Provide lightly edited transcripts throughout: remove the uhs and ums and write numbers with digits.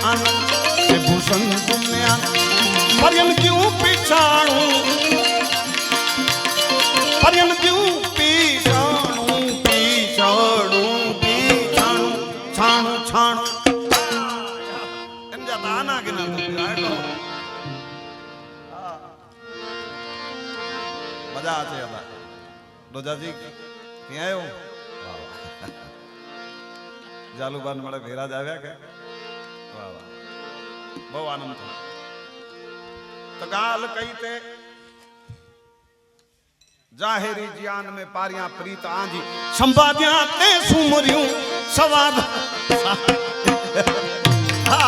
आनंद से भूषण तुमने पर्यन क्यों पिछाणू पर्यन क्यों पिछाणू पिछाणू पिछाणू छाणू छाणू इन जाता आना के ना तुम आए मजा आते है रोजा जी क्या आयो जालूबान મળે ભેરા જ આવ્યા કે વાહ વાહ બહુ આનંદ થયો તો ગાલ કઈ તે જાહેરી જ્ઞાન મે પારિયા પ્રીત આંજી સંભાદ્યા તે સુમર્યું સવાદ હા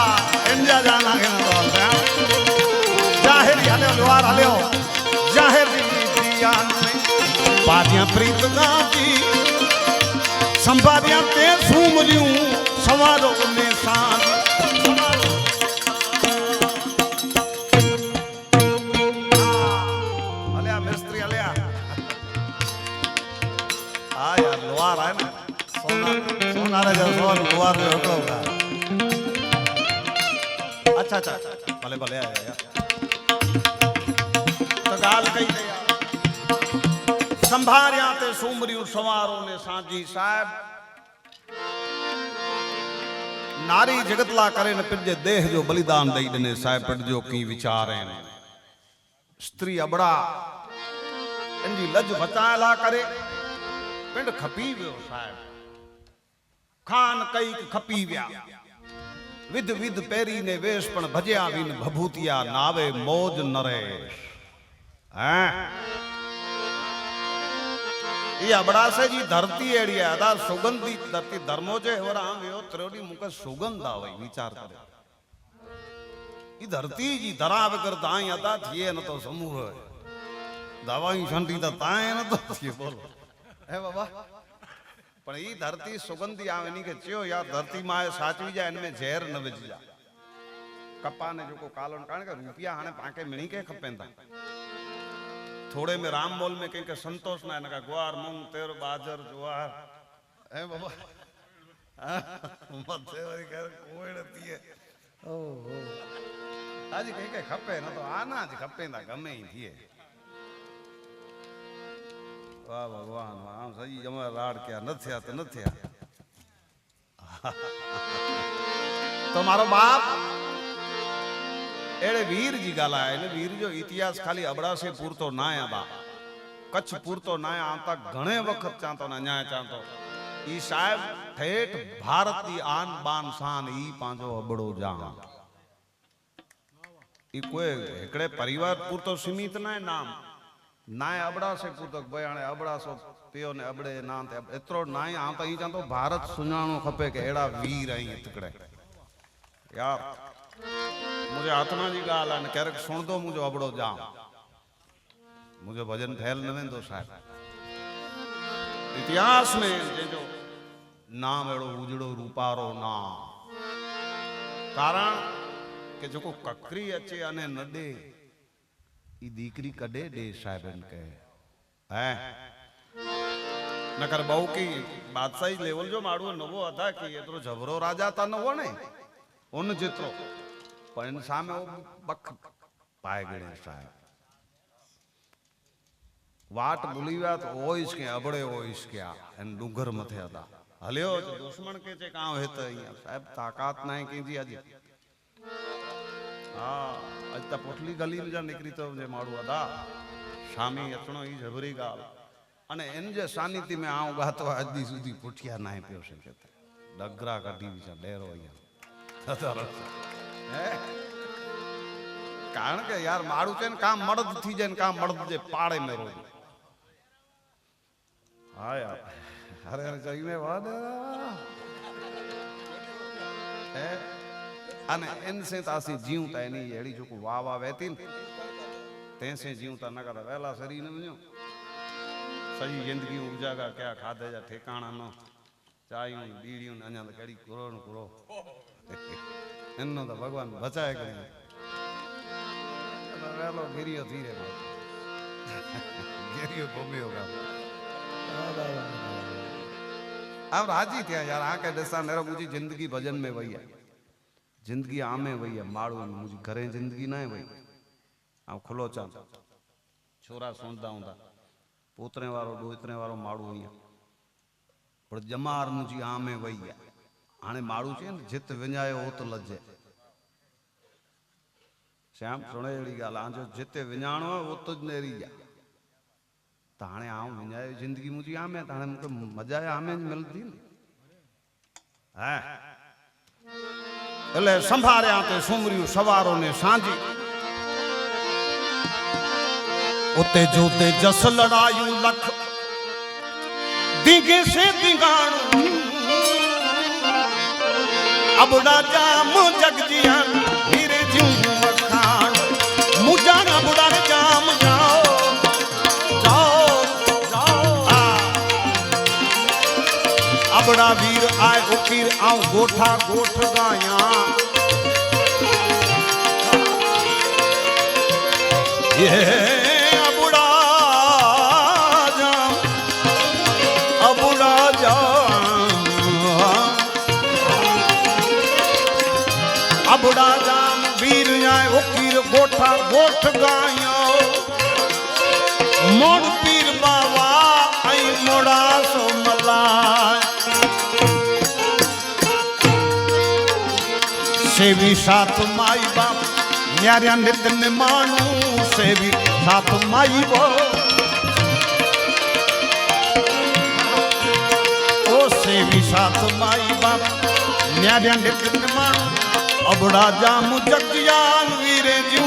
इंडिया जाना के ना जाहेरी हले द्वार हले जाहेरी ज्ञान में पारिया प्रीत आंजी संभारिया ते सुमर्यूं सवारो ने सान अलिया मिस्त्री अलिया हाँ यार लोहार है ना सोना रे जब सोन लोहार में होता होगा अच्छा अच्छा भले भले आया यार तो गाल कही दे यार संभारिया ते सुमर्यूं सवारो ने सांजी साहब नारी जगतला करे न पिंजे देह जो बलिदान दई दने साहब पट जो की विचार है स्त्री अबड़ा इंजी लज बचाला करे पिंड खपी वियो साहब खान कई खपी व्या विध विध पेरी ने वेश पण भजया विन भभूतिया नावे मौज नरेश हैं ये अबड़ासे जी धरती एड़ी है अदा सुगंधी धरती धर्मो जे वरा आव्यो त्रोडी मुके सुगंध आवे विचार करे ई धरती जी धरा वगर दाई अदा थिए न तो समूह है दवाई छंडी त ताए न तो थिए बोलो हे बाबा पण ई धरती सुगंधी आवे नी के चियो यार धरती माए साचवी जाए इनमें जहर न विझ जा कपा ने जो को कालोन कारण के रुपया हाने पाके मिणी के खपेंदा थोड़े में राम मोल में कहीं के संतोष ना है ग्वार मूंग तेर बाजर ज्वार है बाबा मथे वाली कह कोई नती है ओहो आज कहीं के खपे ना तो आना आज खपे ना गमे ही थिए वाह भगवान वाह सही जमा लाड क्या न थिया तो न थिया तो मारो बाप एड़े वीर जी गाला है वीर जो इतिहास खाली अबड़ा से पूरतो ना आया कच्छ पूरतो ना आता घणे वक्त चाहतो ना न्याय चाहतो ई साहब ठेठ भारत दी आन बान शान ई पांजो अबड़ो जान ई कोई एकड़े परिवार पूरतो सीमित ना नाम ना अबड़ा से पूरतो बयाने अबड़ा सो पियो ने अबड़े ना एतरो ना आता ई चाहतो भारत सुनाणो खपे के एड़ा वीर आई इतकड़े यार मुझे आत्मा जी गाल है क्यारेक सुन दो मुझे अबड़ो जाम मुझे भजन फैल न वेंदो साहब इतिहास में जो नाम एड़ो उजड़ो रूपारो नाम कारण के जो को ककरी अचे अने नडे ई दीकरी कदे दे साहबन के हैं नकर बहु की बादशाही लेवल जो माड़ो नवो था कि एतरो जबरो राजा था नवो ने उन जितरो पण सामे बख पाए गणे साहब वाट भूली व्या तो ओइस के अबड़े ओइस क्या एन डूंगर मथे अदा हलियो जो दुश्मन के चे काव हेत अहिया साहब ताकत नाही कीजी अज हां अज त पोटली गली में जा निकरी तो जे माड़ू अदा शामी अचणो ई जबरी गाल अने इन जे सानिध्य में आऊं गातो आज दी सुधी पुठिया नाही पियो सके डगरा काढी विचा डेरो अहिया कारण के यार मारू चेन काम मर्द थी जन काम मर्द जे पाड़े में रोज हाँ यार अरे अरे चाहिए में वाद है अने इनसे तासी जीव ता नहीं एड़ी जो को वाह वाह वेतीन तैसे जीव ता न कर वेला सरी न वणो सही जिंदगी उजागा क्या खादे जा ठिकाना न चायूं बीड़ियों अञा त कड़ी कुरो न कुरो इन्नो तो भगवान बचाए करे वेलो गिरियो थी रे गिरियो घूमियो का अब राजी थे यार आके दसा नेरो मुझी जिंदगी भजन में वही है जिंदगी आमे वही है माड़ू मुझी घरे जिंदगी ना है वही आ खुलो चा छोरा सोंदा हुंदा पोतरे वारो डोतरे वारो माड़ू हुई पर जमार मुझी आमे वही है हाणे माड़ू छे न जित विञायो हो तो लजे श्याम सुणे अड़ी गाल आजो जिते विञाणो हो तो नेरी जा त हाणे आऊं विञायो जिंदगी मुझी आमे त हाणे मूंखे मजा आमे मिलदी न है એટલે સંભાળ્યા તે સુમર્યું સવારો ને સાંજી ઉતે જોતે જસ લડાયું લખ દીગે સે દીગાણું અબડા જામ જગજીયા હીરે જીવ મખાણ મુજા અબડા જામ જાઓ જાઓ જાઓ અબડા વીર આય ઉકીર આવ ગોઠા ગોઠ ગાયા ये अबुड़ा जाम अबुड़ा जाम वीर जाए उकीर गोठा गोठ गाया मोड़ पीर बाबा आई मोड़ा सो मला सेवी साथ माई बाप न्यारिया नितिन मानू से भी साथ माई वो ओ से भी साथ माई बाप न्यारिया नितिन मानू अबड़ा जाम जगजान वीरे जू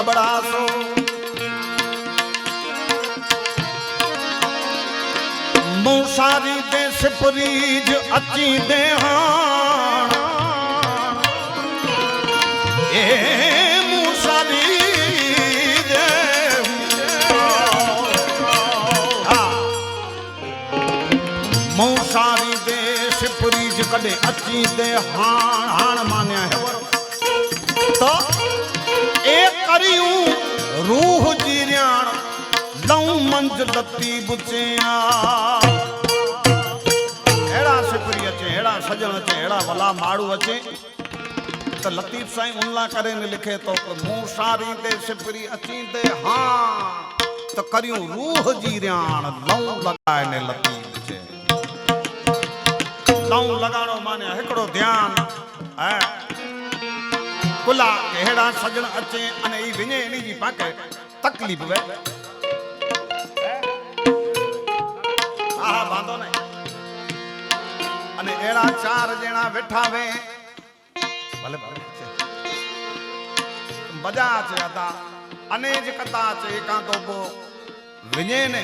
अबड़ासो मूसारी दे सिपरीज अची दे ए मूसारी दे मूसारी दे सिपरीज कदे अची दे हाण मान्या है तो एक करियूं रूह जी ॼाण लऊं मंझ लती बुचिया अहिड़ा सिपरी अचे अहिड़ा सजण अचे अहिड़ा भला माड़ू अचे त लतीफ़ साईं उनला करे न लिखे तो मूसारी ते सिपरी अची ते हाँ त करियूं रूह जी ॼाण लऊं लॻाए ने लती बुचे लऊं लॻाइणो माने हिकिड़ो ध्यानु ऐं कुला केड़ा सजण अचे अने ई विने नी जी पाके तकलीफ वे आ बांधो नहीं अने एड़ा चार जना बैठा वे भले भले बजा चे आता अनेज कथा चे का तो बो विने ने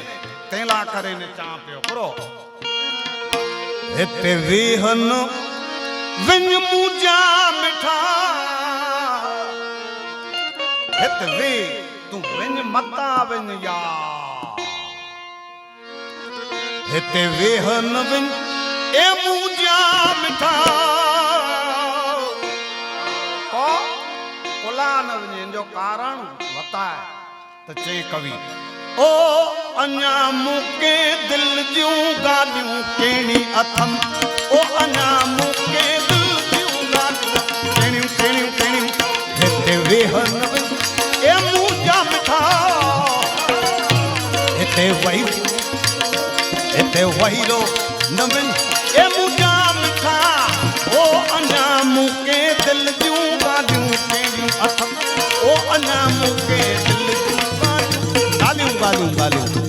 तेला करे ने चा पियो करो हिते वेहन विन मुजा मिठा हित वे तू विन मता विन या हिते वेहन विन ए मुजा मिठा को कुलान विन जो कारण बताए तो चे कवि ओ अन्या मुके दिल जूं गालियूं केणी अथम ओ अन्या मुके दिल जूं गालियूं केणियूं केणियूं केणियूं हिते वेहन विन ए मुजा मिठा हिते वहीरो नविन ए मुजा मिठा ओ अन्या मुके दिल जूं गालियूं केणियूं अथम ओ अन्या मुके दिल जूं गालियूं गालियूं गालियूं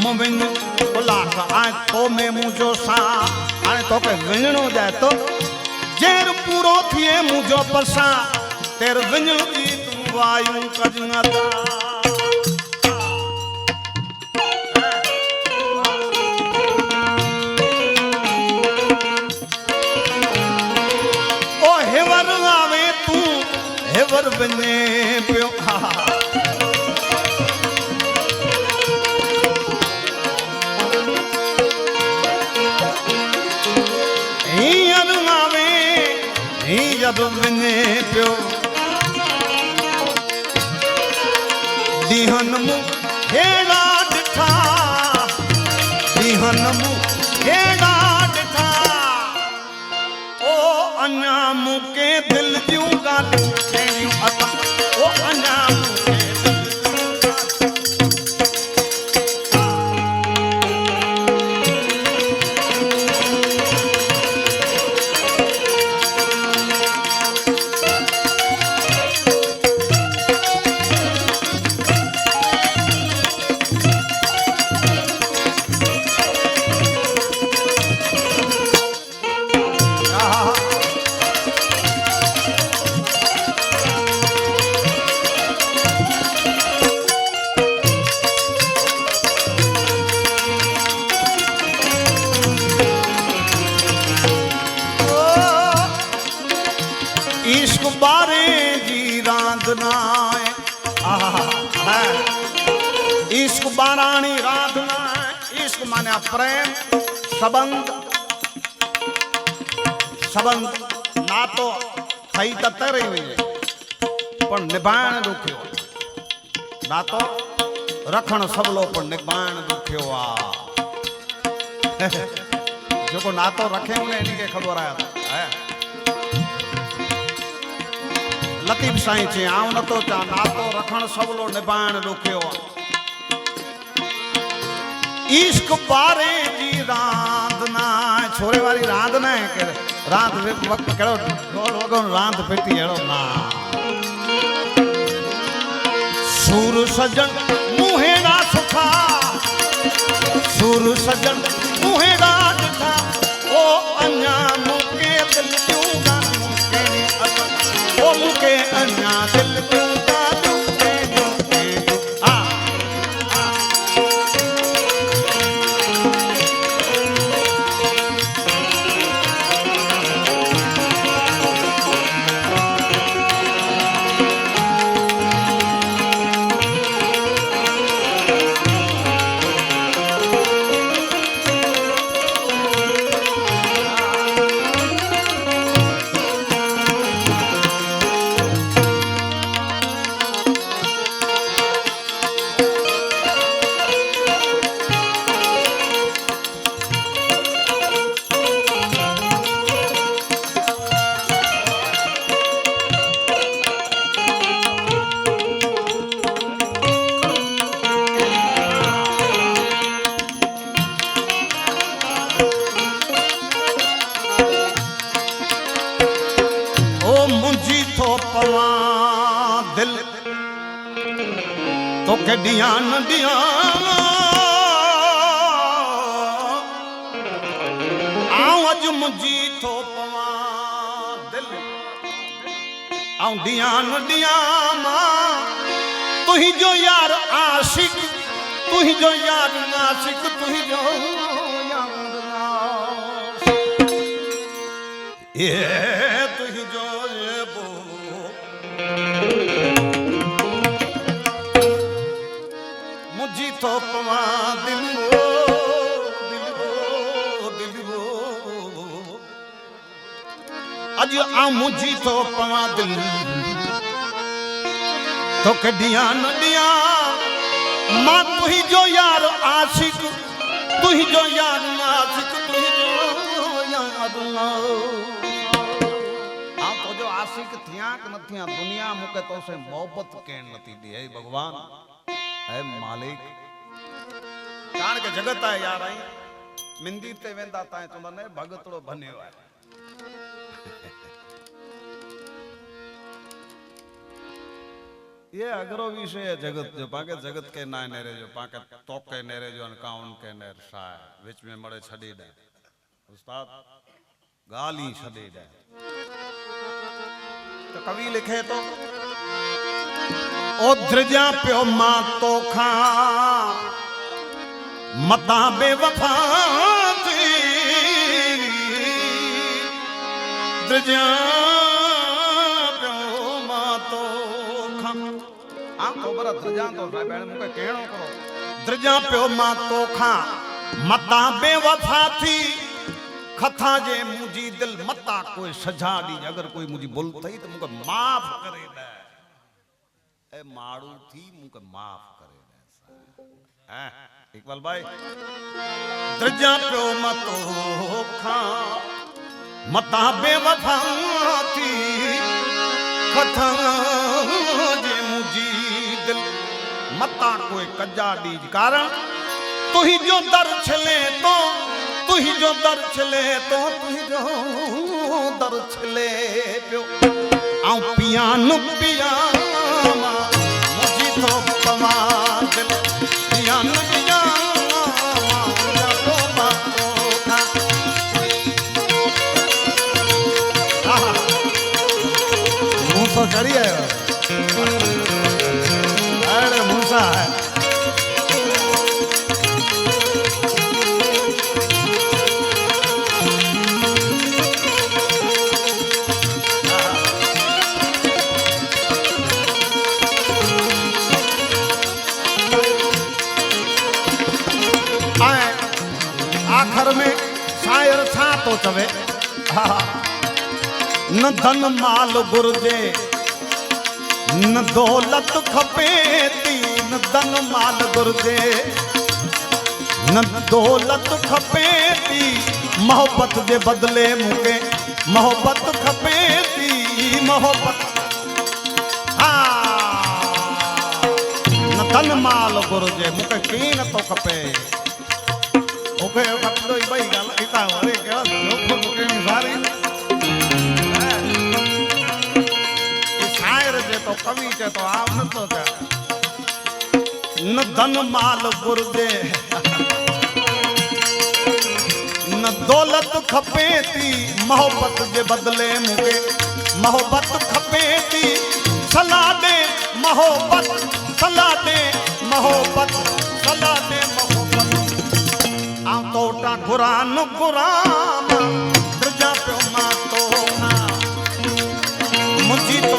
मुविन उलाख आ तो में मुझो सा हाणे तोखे विञणो जाए तो जेर पूरो थिए मुझो पसा तेर विञण जी तूं वायु कजंगा ओ हेवर आवे तू हेवर बने पियो जब वञे पियो ॾींहंनि मूं हेड़ा ॾिठा ॾींहंनि मूं हेड़ा ॾिठा ओ अञा मूंखे दिलि जूं ॻाल्हियूं कहिड़ियूं अथां ओ अञा मूंखे इश्क बारे जी रांधना इश्क बारानी रांधना इश्क माने प्रेम संबंध संबंध ना तो थई त तरे हुई पर निभाण दुखियो ना तो रखण सबलो पर निभाण दुखियो आ जो ना तो रखे उन्हें इनके खबर है लतीफ साईं चे आऊं न तो चा नातो रखण सबलो निभाण दुखियो इश्क बारे जी रांधना छोरे वाली रांधना है के रात वक्त करो ढोल वगन रांध फिटी हेड़ो ना सूर सजन मुहेड़ा सुखा सूर सजन मुहेड़ा दिखा ओ अञा मुके दिल क्यों गा ओ मुके अन्या दिल तू का दुखे आ दिल तो के दिया न दिया आऊं अज मुझी थो पवा दिल आऊं दिया न दिया मां तू ही जो यार आशिक तू ही जो यार नासिक तू ही जो यार तू ही जो मुझी तो पवा दिल अज आ मुझी तो पवा दिल तो कडिया न दिया मां तू ही जो यार आशिक तू ही जो यार नासिक तू ही जो यार तो जो आशिक थिया कि न थिया दुनिया मुके तो से मोहब्बत केन नथी दी है भगवान है मालिक कारण के जगत है यार आई मिंदी ते वेंदा ताए तो मने भगतड़ो बन्यो है ये अगरो विषय है जगत जो पाके जगत के ना नेरे जो पाके तो के नेरे जो काउन के नेर शाय विच में मड़े छड़ी दे उस्ताद गाली छड़ी दे तो कवि लिखे तो ओ ध्रजा प्यो मां तो खा मता बेवफा थी ध्रजा तो बरा ध्रजा तो बैण मुके कहणो करो ध्रजा प्यो मां तो खा मता बेवफा थी खथा जे मुजी दिल मता कोई सजा दी अगर कोई मुजी बोल थई तो मुके माफ करे दे ए माड़ू थी मुके माफ करे दे हैं इकबाल भाई ध्रजा प्यो मां तो खा मता बेवफा थी खथा जे मुजी दिल मता कोई कजा दीज कारण तू ही जो दर छले तो तू ही जो दर छले तो तू ही जो दर छले पियो आऊं पिया नु पिया मुझी तो पवा दिल पिया नु पिया तो चढ़ी है अरे मूसा है आखिर में शायर छा तो चवे न धन माल गुरजे न दौलत खपे थी न धन माल गुरजे न दौलत खपे थी मोहब्बत जे बदले मुके मोहब्बत खपे थी मोहब्बत हाँ न धन माल गुरजे मुके कीन तो खपे ओके खपदो भाई गाल इता वरे केड़ा लोग मुके सारी तो कवि चे तो आप न तो न धन माल गुरजे न दौलत खपे थी मोहब्बत जे बदले मुके मोहब्बत खपे थी सलाह दे मोहब्बत सलाह दे मोहब्बत सलाह दे मोहब्बत आम तो टा कुरान कुरान ध्रजा प्यो मां तो ना मुझी तो